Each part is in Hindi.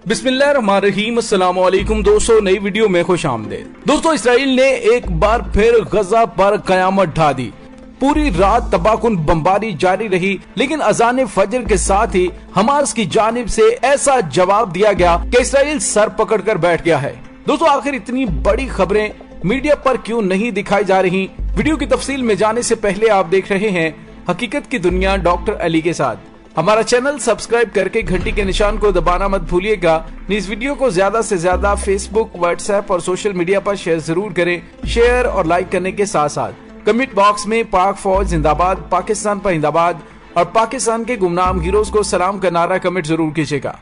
बिस्मिल्लाहिर्रहमानिर्रहीम, अस्सलाम वालेकुम दोस्तों, नई वीडियो में खुश आमदीद। दोस्तों, इसराइल ने एक बार फिर गजा पर कयामत ढा दी। पूरी रात तबाहकुन बमबारी जारी रही, लेकिन अजान फजर के साथ ही हमास की जानिब से ऐसा जवाब दिया गया कि इसराइल सर पकड़कर बैठ गया है। दोस्तों, आखिर इतनी बड़ी खबरें मीडिया पर क्यों नहीं दिखाई जा रही? वीडियो की तफसील में जाने से पहले आप देख रहे हैं हकीकत की दुनिया डॉक्टर अली के साथ। हमारा चैनल सब्सक्राइब करके घंटी के निशान को दबाना मत भूलिएगा। इस वीडियो को ज्यादा से ज्यादा फेसबुक, व्हाट्सएप और सोशल मीडिया पर शेयर जरूर करें। शेयर और लाइक करने के साथ साथ कमेंट बॉक्स में पाक फौज जिंदाबाद, पाकिस्तान पर जिंदाबाद और पाकिस्तान के गुमनाम हीरोज को सलाम का नारा कमेंट जरूर कीजिएगा।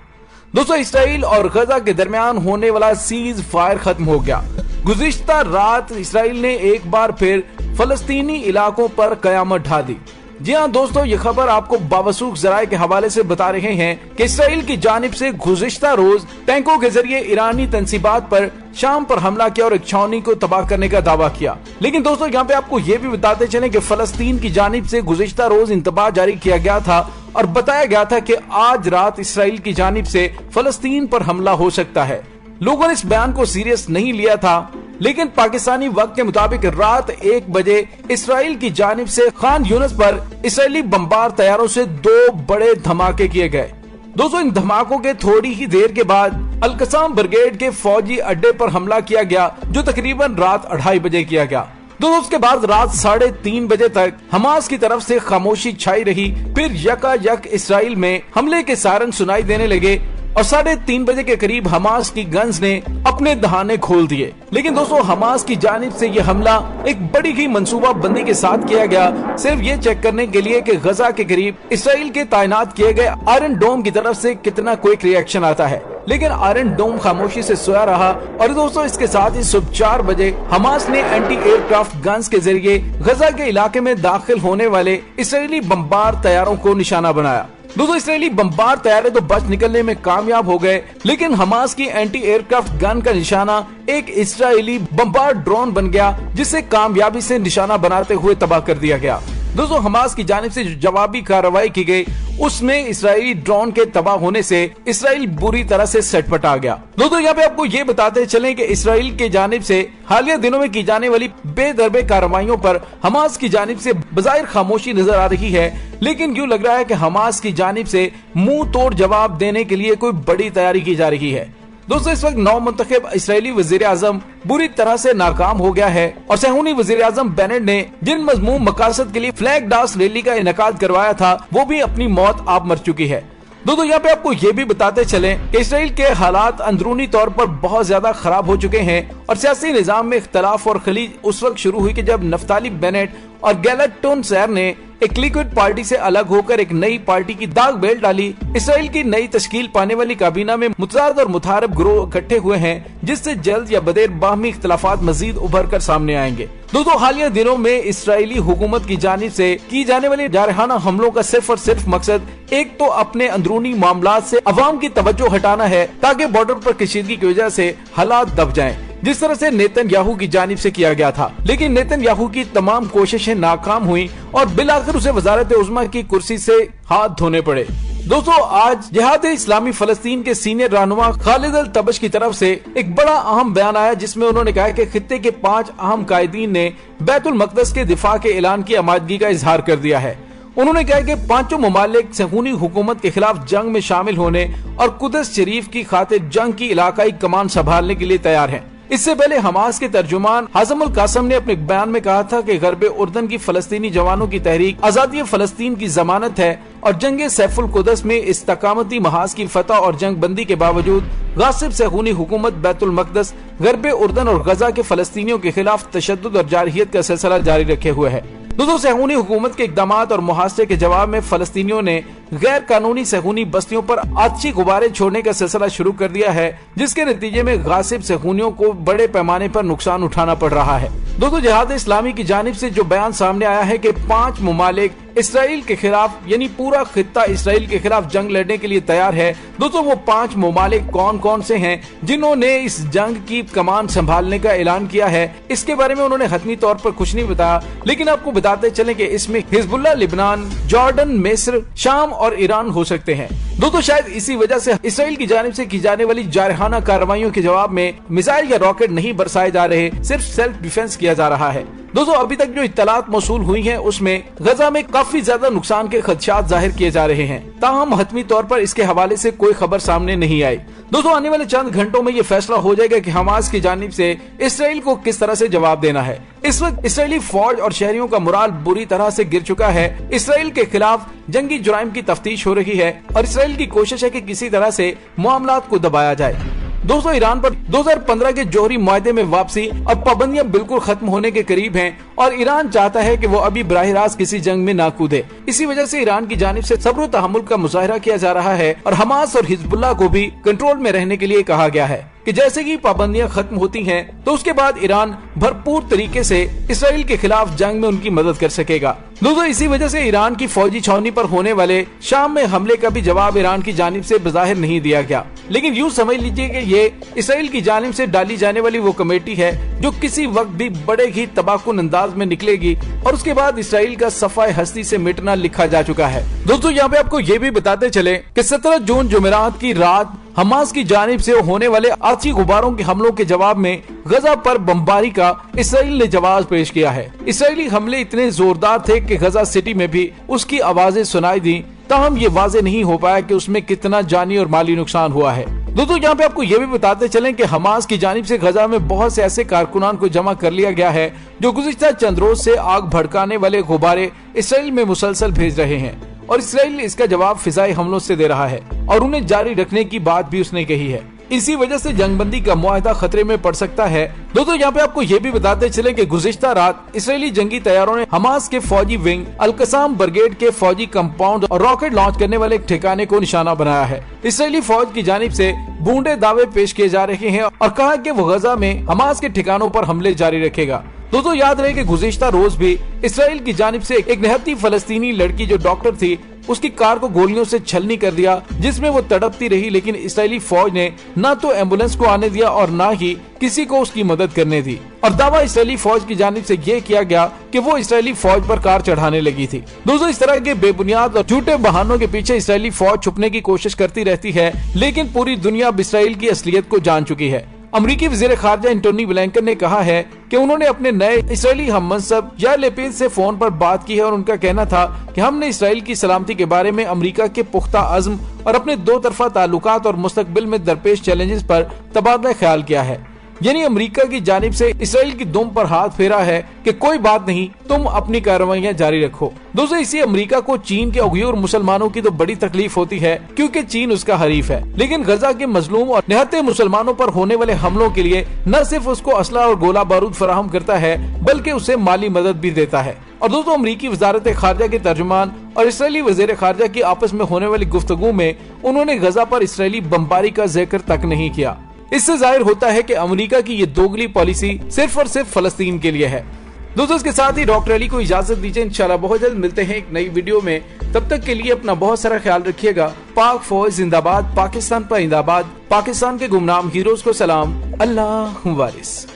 दोस्तों, इसराइल और गजा के दरमियान होने वाला सीज फायर खत्म हो गया। गुज़िश्ता रात इसराइल ने एक बार फिर फलस्तीनी इलाकों पर कयामत ढा दी। जी हाँ दोस्तों, ये खबर आपको बावसूख जराये के हवाले से बता रहे हैं कि इसराइल की जानिब से गुज़िश्ता रोज टैंकों के जरिए ईरानी तंसीबात पर शाम पर हमला किया और एक छावनी को तबाह करने का दावा किया। लेकिन दोस्तों, यहाँ पे आपको ये भी बताते चलें कि फलस्तीन की जानिब से गुज़िश्ता रोज इंतबाह जारी किया गया था और बताया गया था कि आज रात इसराइल की जानिब से फलस्तीन पर हमला हो सकता है। लोगों ने इस बयान को सीरियस नहीं लिया था, लेकिन पाकिस्तानी वक्त के मुताबिक रात 1 बजे इसराइल की जानिब से खान यूनिस पर इसराइली बमबार तैयारों से 2 बड़े धमाके किए गए। दोस्तों, इन धमाकों के थोड़ी ही देर के बाद अल-कसाम ब्रिगेड के फौजी अड्डे पर हमला किया गया, जो तकरीबन रात 2:30 बजे किया गया। दोस्तों, उसके बाद रात 3:30 बजे तक हमास की तरफ से खामोशी छाई रही। फिर यकायक इसराइल में हमले के सायरन सुनाई देने लगे और 3:30 बजे के करीब हमास की गन्स ने अपने दहाने खोल दिए। लेकिन दोस्तों, हमास की जानिब से यह हमला एक बड़ी ही मंसूबा बंदी के साथ किया गया, सिर्फ ये चेक करने के लिए कि गजा के करीब इसराइल के तैनात किए गए आयरन डोम की तरफ से कितना क्विक रिएक्शन आता है। लेकिन आयरन डोम खामोशी से सोया रहा। और दोस्तों, इसके साथ ही सुबह 4 बजे हमास ने एंटी एयरक्राफ्ट गन्स के जरिए गजा के इलाके में दाखिल होने वाले इसराइली बमबार तैयारों को निशाना बनाया। दोस्तों, इसराइली बमबार तैयारे तो बच निकलने में कामयाब हो गए, लेकिन हमास की एंटी एयरक्राफ्ट गन का निशाना एक इसराइली बमबार ड्रोन बन गया, जिसे कामयाबी से निशाना बनाते हुए तबाह कर दिया गया। दोस्तों, हमास की जानिब से जो जवाबी कार्रवाई की गई, उसमें इसराइली ड्रोन के तबाह होने से इसराइल बुरी तरह से सटपटा गया। दोस्तों, यहाँ पे आपको ये बताते चलें कि इसराइल के जानिब से हालिया दिनों में की जाने वाली बेदरबे कार्रवाइयों पर हमास की जानिब से बज़ाहिर खामोशी नजर आ रही है, लेकिन यूँ लग रहा है कि हमास की जानिब से मुंह तोड़ जवाब देने के लिए कोई बड़ी तैयारी की जा रही है। दोस्तों, इस वक्त नौ मुंतखब इसराइली वजीर आजम बुरी तरह से नाकाम हो गया है और सहूनी वजीर आजम बेनेट ने जिन मजमूम मकासद के लिए फ्लैग डांस रैली का इनेकाद करवाया था, वो भी अपनी मौत आप मर चुकी है। दोस्तों, यहाँ पे आपको ये भी बताते चलें कि इसराइल के हालात अंदरूनी तौर पर बहुत ज्यादा खराब हो चुके हैं और सियासी निजाम में इख्तलाफ और खलीज उस वक्त शुरू हुई कि जब नफ्ताली बेनेट और गैलट टोनसर ने एक लिक्विड पार्टी से अलग होकर एक नई पार्टी की दाग बेल डाली। इसराइल की नई तश्कील पाने वाली काबीना में मुतजाद और मुतारब ग्रोह इकट्ठे हुए हैं, जिससे जल्द या बदेर बाहमी इख्तलाफात मजीद उभर कर सामने आएंगे। दोस्तों, हालिया दिनों में इसराइली हुकूमत की जानिब से की जाने वाले जारहाना हमलों का सिर्फ और सिर्फ मकसद एक तो अपने अंदरूनी मामलात से अवाम की तवज्जो हटाना है, ताकि बॉर्डर पर कशीदगी की वजह से हालात दब जाएं, जिस तरह से नेतन्याहू की जानिब से किया गया था। लेकिन नेतन्याहू की तमाम कोशिशें नाकाम हुई और बिलाखिर उसे वजारत उज़्मा की कुर्सी से हाथ धोने पड़े। दोस्तों, आज जिहाद इस्लामी फलस्तीन के सीनियर रहनुमा खालिद अल तबश की तरफ से एक बड़ा अहम बयान आया, जिसमें उन्होंने कहा कि खित्ते के 5 अहम कायदीन ने बैतुल मक़दस के दिफा के ऐलान की आमादगी का इजहार कर दिया है। उन्होंने कहा कि 5 ममालिक सहूनी हुकूमत के खिलाफ जंग में शामिल होने और कुदस शरीफ की खातिर जंग की इलाकाई कमान संभालने के लिए तैयार हैं। इससे पहले हमास के तर्जुमान हाज़म अल कासम ने अपने बयान में कहा था कि गरबे उर्दन की फलस्तीनी जवानों की तहरीक आजादी फलस्तीन की जमानत है और जंग सैफुल कुदस में इस्तकामती महाज की फतह और जंग बंदी के बावजूद गासिब सहूनी हुकूमत बैतुल मक़दस, गरबे उर्दन और गजा के फलस्तीनियों के खिलाफ तशद्दुद और जारहियत का सिलसिला जारी रखे हुए है। दोस्तों, सहूनी हुकूमत के इक़दामात और मुहासरे के जवाब में फलस्तीनियों ने गैर कानूनी सहूनी बस्तियों पर आतिशी गुब्बारे छोड़ने का सिलसिला शुरू कर दिया है, जिसके नतीजे में गासिब सहूनियों को बड़े पैमाने पर नुकसान उठाना पड़ रहा है। दोस्तों, जिहाद इस्लामी की जानिब से जो बयान सामने आया है कि 5 ममालिक इसराइल के खिलाफ यानी पूरा खित्ता इसराइल के खिलाफ जंग लड़ने के लिए तैयार है। दोस्तों वो 5 ममालिक कौन कौन से हैं जिन्होंने इस जंग की कमान संभालने का ऐलान किया है, इसके बारे में उन्होंने हतमी तौर पर कुछ नहीं बताया, लेकिन आपको बताते चले कि इसमें हिजबुल्लाह, लिबनान, जॉर्डन, मिस्र, शाम और ईरान हो सकते हैं। दोस्तों शायद इसी वजह से इसराइल की जानिब से की जाने वाली जारहाना कार्रवाइयों के जवाब में मिसाइल या रॉकेट नहीं बरसाए जा रहे, सिर्फ सेल्फ डिफेंस किया जा रहा है। दोस्तों अभी तक जो इत्तलात मौसूल हुई हैं उसमें गजा में काफी ज्यादा नुकसान के खदशात जाहिर किए जा रहे हैं, ताहम हतमी तौर पर इसके हवाले से कोई खबर सामने नहीं आई। दोस्तों आने वाले चंद घंटों में ये फैसला हो जाएगा कि हमास की जानिब से इसराइल को किस तरह से जवाब देना है। इस वक्त इसराइली फौज और शहरियों का मोराल बुरी तरह से गिर चुका है। इसराइल के खिलाफ जंगी जुराइम की तफ्तीश हो रही है और इसराइल की कोशिश है कि किसी तरह से मामलात को दबाया जाए। दोस्तों ईरान पर 2015 के जोहरी मुआहदे में वापसी और पाबंदियां बिल्कुल खत्म होने के करीब हैं और ईरान चाहता है कि वो अभी बराह रास्त किसी जंग में ना कूदे। इसी वजह से ईरान की जानिब से सब्र तहम्मुल का मुजाहिरा किया जा रहा है और हमास और हिजबुल्लाह को भी कंट्रोल में रहने के लिए कहा गया है कि जैसे ही पाबंदियां खत्म होती हैं तो उसके बाद ईरान भरपूर तरीके से इसराइल के खिलाफ जंग में उनकी मदद कर सकेगा। दोस्तों इसी वजह से ईरान की फौजी छावनी पर होने वाले शाम में हमले का भी जवाब ईरान की जानिब से बज़ाहिर नहीं दिया गया, लेकिन यूँ समझ लीजिए कि ये इसराइल की जानिब से डाली जाने वाली वो कमेटी है जो किसी वक्त भी बड़े ही तबाहकुन अंदाज में निकलेगी और उसके बाद इसराइल का सफाए हस्ती से मिटना लिखा जा चुका है। दोस्तों यहाँ पे आपको ये भी बताते चले कि 17 जून जुमेरात की रात हमास की जानिब से होने वाले आतशी गुब्बारों के हमलों के जवाब में गजा पर बमबारी का इसराइल ने जवाब पेश किया है। इसराइली हमले इतने जोरदार थे कि गजा सिटी में भी उसकी आवाजें सुनाई दी, ताहम ये वाजे नहीं हो पाया कि उसमें कितना जानी और माली नुकसान हुआ है। दोस्तों यहाँ पे आपको ये भी बताते चलें कि हमास की जानिब से गजा में बहुत से ऐसे कारकुनान को जमा कर लिया गया है जो गुज़िश्ता चंद रोज से आग भड़काने वाले गुब्बारे इसराइल में मुसलसल भेज रहे हैं और इसराइल इसका जवाब फिजाई हमलों से दे रहा है और उन्हें जारी रखने की बात भी उसने कही है। इसी वजह से जंगबंदी का मुआहदा खतरे में पड़ सकता है। दोस्तों यहाँ पे आपको ये भी बताते चले कि गुज़िश्ता रात इसराइली जंगी तैयारों ने हमास के फौजी विंग अल-कसाम ब्रिगेड के फौजी कंपाउंड और रॉकेट लॉन्च करने वाले एक ठिकाने को निशाना बनाया है। इसराइली फौज की जानिब से बूंदे दावे पेश किए जा रहे हैं और कहा कि वो गजा में हमास के ठिकानों पर हमले जारी रखेगा। दोस्तों याद रहे कि गुज़िश्ता रोज भी इसराइल की जानिब से एक निहत्ती फलस्तीनी लड़की जो डॉक्टर थी उसकी कार को गोलियों से छलनी कर दिया, जिसमें वो तड़पती रही, लेकिन इसराइली फौज ने न तो एम्बुलेंस को आने दिया और न ही किसी को उसकी मदद करने दी और दावा इसराइली फौज की जानिब से ये किया गया कि वो इसराइली फौज पर कार चढ़ाने लगी थी। दोस्तों इस तरह के बेबुनियाद और झूठे बहानों के पीछे इसराइली फौज छुपने की कोशिश करती रहती है, लेकिन पूरी दुनिया अब इसराइल की असलियत को जान चुकी है। अमरीकी वज़ीर ख़ारजा एंटोनी ब्लिंकन ने कहा है कि उन्होंने अपने नए इसराइली हममंसब यार लेपिड से फोन पर बात की है और उनका कहना था कि हमने इसराइल की सलामती के बारे में अमेरिका के पुख्ता अज़्म और अपने दो तरफा ताल्लुकात और मुस्तकबिल में दरपेश चैलेंजेस पर तबादला ख्याल किया है। यानी अमेरिका की जानिब से इसराइल की दुम पर हाथ फेरा है कि कोई बात नहीं, तुम अपनी कार्रवाइयां जारी रखो। दोस्तों इसी अमेरिका को चीन के उगयूर मुसलमानों की तो बड़ी तकलीफ होती है क्योंकि चीन उसका हरीफ है, लेकिन गजा के मजलूम और निहत्ते मुसलमानों पर होने वाले हमलों के लिए न सिर्फ उसको असला और गोला बारूद फराहम करता है बल्कि उसे माली मदद भी देता है। और दोस्तों अमरीकी वजारत खारजा के तर्जुमान और इसराइली वज़ीर खारजा की आपस में होने वाली गुफ्तगू में उन्होंने गजा पर इसराइली बमबारी का जिक्र तक नहीं किया। इससे जाहिर होता है कि अमेरिका की ये दोगली पॉलिसी सिर्फ और सिर्फ फलस्तीन के लिए है। दोस्तों इसके साथ ही डॉक्टर अली को इजाजत दीजिए, इंशाल्लाह बहुत जल्द मिलते हैं एक नई वीडियो में। तब तक के लिए अपना बहुत सारा ख्याल रखिएगा। पाक फौज जिंदाबाद, पाकिस्तान पर जिंदाबाद, पाकिस्तान के गुमनाम हीरोज को सलाम, अल्लाह वारिस।